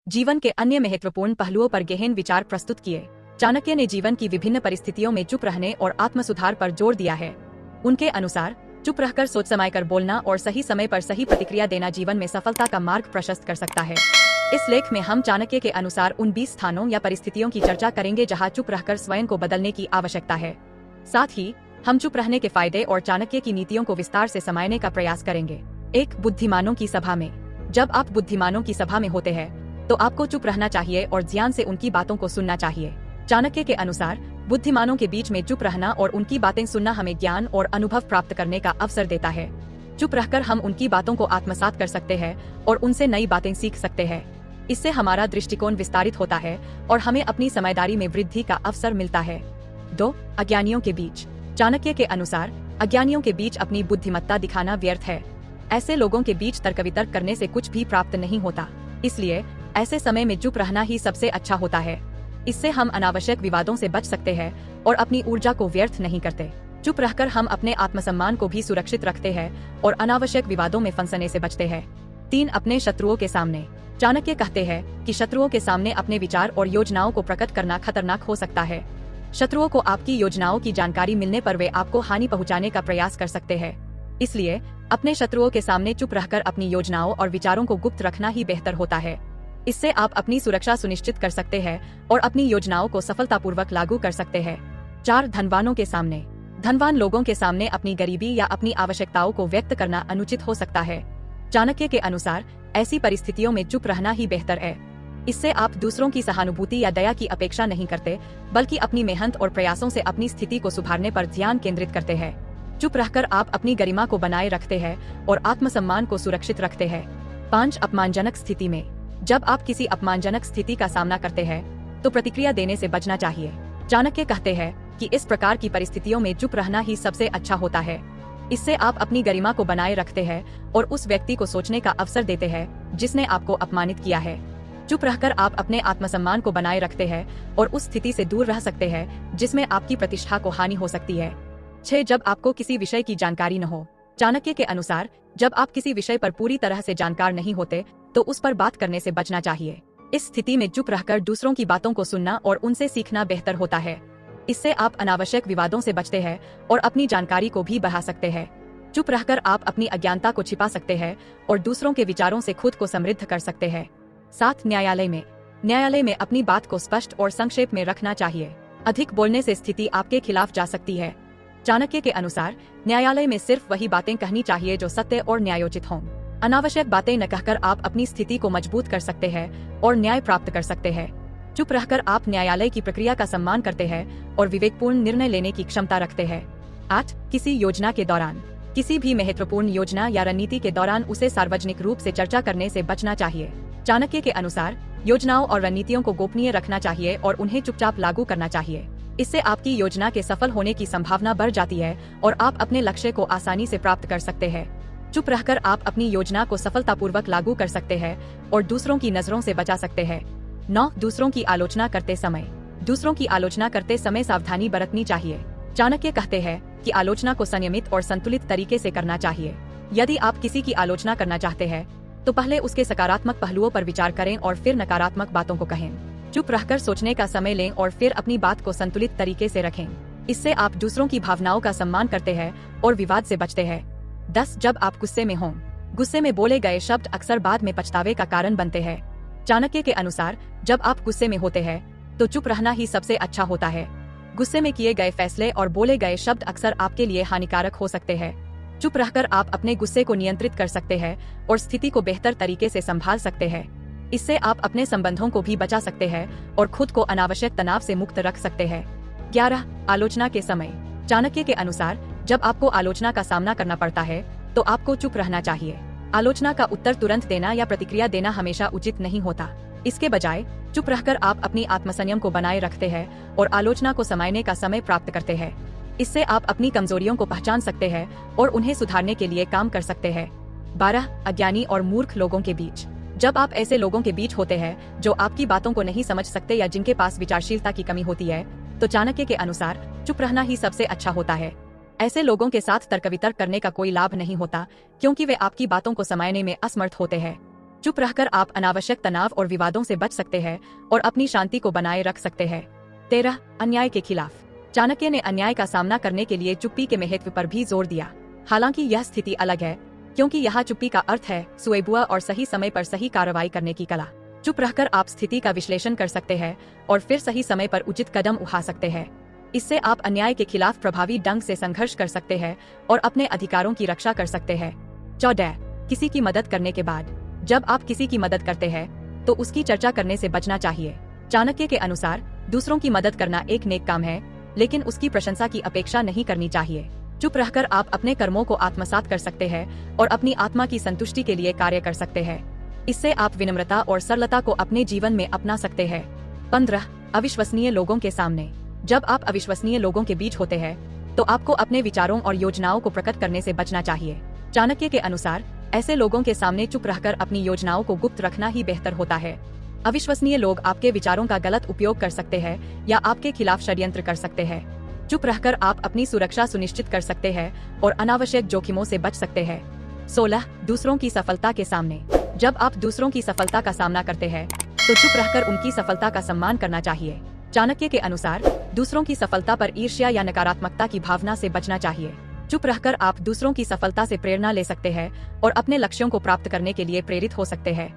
जीवन के अन्य महत्वपूर्ण पहलुओं पर गहन विचार प्रस्तुत किए। चाणक्य ने जीवन की विभिन्न परिस्थितियों में चुप रहने और आत्मसुधार पर जोर दिया है। उनके अनुसार चुप रहकर सोच समझकर बोलना और सही समय पर सही प्रतिक्रिया देना जीवन में सफलता का मार्ग प्रशस्त कर सकता है। इस लेख में हम चाणक्य के अनुसार उन 20 स्थानों या परिस्थितियों की चर्चा करेंगे जहां चुप रहकर स्वयं को बदलने की आवश्यकता है। साथ ही हम चुप रहने के फायदे और चाणक्य की नीतियों को विस्तार से समझने का प्रयास करेंगे। एक बुद्धिमानों की सभा में। जब आप बुद्धिमानों की सभा में होते हैं तो आपको चुप रहना चाहिए और ध्यान से उनकी बातों को सुनना चाहिए। चाणक्य के अनुसार बुद्धिमानों के बीच में चुप रहना और उनकी बातें सुनना हमें ज्ञान और अनुभव प्राप्त करने का अवसर देता है। चुप रहकर हम उनकी बातों को आत्मसात कर सकते हैं और उनसे नई बातें सीख सकते हैं। इससे हमारा दृष्टिकोण विस्तारित होता है और हमें अपनी समझदारी में वृद्धि का अवसर मिलता है। 2. अज्ञानियों के बीच। चाणक्य के अनुसार अज्ञानियों के बीच अपनी बुद्धिमत्ता दिखाना व्यर्थ है। ऐसे लोगों के बीच तर्क वितर्क करने से कुछ भी प्राप्त नहीं होता। इसलिए ऐसे समय में चुप रहना ही सबसे अच्छा होता है। इससे हम अनावश्यक विवादों से बच सकते हैं और अपनी ऊर्जा को व्यर्थ नहीं करते। चुप रहकर हम अपने आत्मसम्मान को भी सुरक्षित रखते हैं और अनावश्यक विवादों में फंसने से बचते हैं। 3. अपने शत्रुओं के सामने। चाणक्य कहते हैं कि शत्रुओं के सामने अपने विचार और योजनाओं को प्रकट करना खतरनाक हो सकता है। शत्रुओं को आपकी योजनाओं की जानकारी मिलने पर वे आपको हानि पहुंचाने का प्रयास कर सकते हैं। इसलिए अपने शत्रुओं के सामने चुप रहकर अपनी योजनाओं और विचारों को गुप्त रखना ही बेहतर होता है। इससे आप अपनी सुरक्षा सुनिश्चित कर सकते हैं और अपनी योजनाओं को सफलतापूर्वक लागू कर सकते हैं। 4. धनवानों के सामने। धनवान लोगों के सामने अपनी गरीबी या अपनी आवश्यकताओं को व्यक्त करना अनुचित हो सकता है। चाणक्य के अनुसार ऐसी परिस्थितियों में चुप रहना ही बेहतर है। इससे आप दूसरों की सहानुभूति या दया की अपेक्षा नहीं करते, बल्कि अपनी मेहनत और प्रयासों से अपनी स्थिति को सुधारने पर ध्यान केंद्रित करते हैं। चुप रहकर आप अपनी गरिमा को बनाए रखते हैं और आत्मसम्मान को सुरक्षित रखते हैं। 5. अपमानजनक स्थिति में। जब आप किसी अपमानजनक स्थिति का सामना करते हैं तो प्रतिक्रिया देने से बचना चाहिए। चाणक्य कहते हैं कि इस प्रकार की परिस्थितियों में चुप रहना ही सबसे अच्छा होता है। इससे आप अपनी गरिमा को बनाए रखते हैं और उस व्यक्ति को सोचने का अवसर देते हैं जिसने आपको अपमानित किया है। चुप रहकर आप अपने आत्मसम्मान को बनाए रखते हैं और उस स्थिति से दूर रह सकते हैं जिसमें आपकी प्रतिष्ठा को हानि हो सकती है। 6. जब आपको किसी विषय की जानकारी न हो। चाणक्य के अनुसार जब आप किसी विषय पर पूरी तरह से जानकार नहीं होते तो उस पर बात करने से बचना चाहिए। इस स्थिति में चुप रहकर दूसरों की बातों को सुनना और उनसे सीखना बेहतर होता है। इससे आप अनावश्यक विवादों से बचते हैं और अपनी जानकारी को भी बढ़ा सकते हैं। चुप रहकर आप अपनी अज्ञानता को छिपा सकते हैं और दूसरों के विचारों से खुद को समृद्ध कर सकते हैं। 7. न्यायालय में। न्यायालय में अपनी बात को स्पष्ट और संक्षेप में रखना चाहिए। अधिक बोलने से स्थिति आपके खिलाफ जा सकती है। चाणक्य के अनुसार न्यायालय में सिर्फ वही बातें कहनी चाहिए जो सत्य और न्यायोचित हों। अनावश्यक बातें न कहकर आप अपनी स्थिति को मजबूत कर सकते हैं और न्याय प्राप्त कर सकते हैं। चुप रहकर आप न्यायालय की प्रक्रिया का सम्मान करते हैं और विवेकपूर्ण निर्णय लेने की क्षमता रखते हैं। 8. किसी योजना के दौरान। किसी भी महत्वपूर्ण योजना या रणनीति के दौरान उसे सार्वजनिक रूप से चर्चा करने से बचना चाहिए। चाणक्य के अनुसार योजनाओं और रणनीतियों को गोपनीय रखना चाहिए और उन्हें चुपचाप लागू करना चाहिए। इससे आपकी योजना के सफल होने की संभावना बढ़ जाती है और आप अपने लक्ष्य को आसानी से प्राप्त कर सकते हैं। चुप रहकर आप अपनी योजना को सफलतापूर्वक लागू कर सकते हैं और दूसरों की नजरों से बचा सकते हैं। 9. दूसरों की आलोचना करते समय। दूसरों की आलोचना करते समय सावधानी बरतनी चाहिए। चाणक्य कहते हैं कि आलोचना को संयमित और संतुलित तरीके से करना चाहिए। यदि आप किसी की आलोचना करना चाहते हैं तो पहले उसके सकारात्मक पहलुओं पर विचार करें और फिर नकारात्मक बातों को कहें। चुप रहकर सोचने का समय लें और फिर अपनी बात को संतुलित तरीके से रखें। इससे आप दूसरों की भावनाओं का सम्मान करते हैं और विवाद से बचते हैं। 10. जब आप गुस्से में हों। गुस्से में बोले गए शब्द अक्सर बाद में पछतावे का कारण बनते हैं। चाणक्य के अनुसार जब आप गुस्से में होते हैं तो चुप रहना ही सबसे अच्छा होता है। गुस्से में किए गए फैसले और बोले गए शब्द अक्सर आपके लिए हानिकारक हो सकते हैं। चुप रहकर आप अपने गुस्से को नियंत्रित कर सकते हैं और स्थिति को बेहतर तरीके से संभाल सकते हैं। इससे आप अपने संबंधों को भी बचा सकते हैं और खुद को अनावश्यक तनाव से मुक्त रख सकते हैं। 11. आलोचना के समय। चाणक्य के अनुसार जब आपको आलोचना का सामना करना पड़ता है तो आपको चुप रहना चाहिए। आलोचना का उत्तर तुरंत देना या प्रतिक्रिया देना हमेशा उचित नहीं होता। इसके बजाय चुप रहकर आप अपनी आत्मसंयम को बनाए रखते हैं और आलोचना को समझने का समय प्राप्त करते हैं। इससे आप अपनी कमजोरियों को पहचान सकते हैं और उन्हें सुधारने के लिए काम कर सकते हैं। 12. अज्ञानी और मूर्ख लोगों के बीच। जब आप ऐसे लोगों के बीच होते हैं जो आपकी बातों को नहीं समझ सकते या जिनके पास विचारशीलता की कमी होती है तो चाणक्य के अनुसार चुप रहना ही सबसे अच्छा होता है। ऐसे लोगों के साथ तर्क वितर्क करने का कोई लाभ नहीं होता क्योंकि वे आपकी बातों को समझने में असमर्थ होते हैं। चुप रहकर आप अनावश्यक तनाव और विवादों से बच सकते हैं और अपनी शांति को बनाए रख सकते हैं। 13. अन्याय के खिलाफ। चाणक्य ने अन्याय का सामना करने के लिए चुप्पी के महत्व पर भी जोर दिया। हालांकि यह स्थिति अलग है, क्योंकि यहाँ चुप्पी का अर्थ है सुएबुआ और सही समय पर सही कार्रवाई करने की कला। चुप रहकर आप स्थिति का विश्लेषण कर सकते हैं और फिर सही समय पर उचित कदम उठा सकते हैं। इससे आप अन्याय के खिलाफ प्रभावी ढंग से संघर्ष कर सकते हैं और अपने अधिकारों की रक्षा कर सकते हैं। 14. किसी की मदद करने के बाद। जब आप किसी की मदद करते हैं तो उसकी चर्चा करने से बचना चाहिए। चाणक्य के अनुसार दूसरों की मदद करना एक नेक काम है, लेकिन उसकी प्रशंसा की अपेक्षा नहीं करनी चाहिए। चुप रहकर आप अपने कर्मों को आत्मसात कर सकते हैं और अपनी आत्मा की संतुष्टि के लिए कार्य कर सकते हैं। इससे आप विनम्रता और सरलता को अपने जीवन में अपना सकते हैं। 15. अविश्वसनीय लोगों के सामने। जब आप अविश्वसनीय लोगों के बीच होते हैं तो आपको अपने विचारों और योजनाओं को प्रकट करने से बचना चाहिए। चाणक्य के अनुसार ऐसे लोगों के सामने चुप रहकर अपनी योजनाओं को गुप्त रखना ही बेहतर होता है। अविश्वसनीय लोग आपके विचारों का गलत उपयोग कर सकते हैं या आपके खिलाफ षड्यंत्र कर सकते हैं। चुप रहकर आप अपनी सुरक्षा सुनिश्चित कर सकते हैं और अनावश्यक जोखिमों से बच सकते हैं। 16. दूसरों की सफलता के सामने। जब आप दूसरों की सफलता का सामना करते हैं तो चुप रहकर उनकी सफलता का सम्मान करना चाहिए। चाणक्य के अनुसार दूसरों की सफलता पर ईर्ष्या या नकारात्मकता की भावना से बचना चाहिए। चुप रहकर आप दूसरों की सफलता से प्रेरणा ले सकते हैं और अपने लक्ष्यों को प्राप्त करने के लिए प्रेरित हो सकते हैं।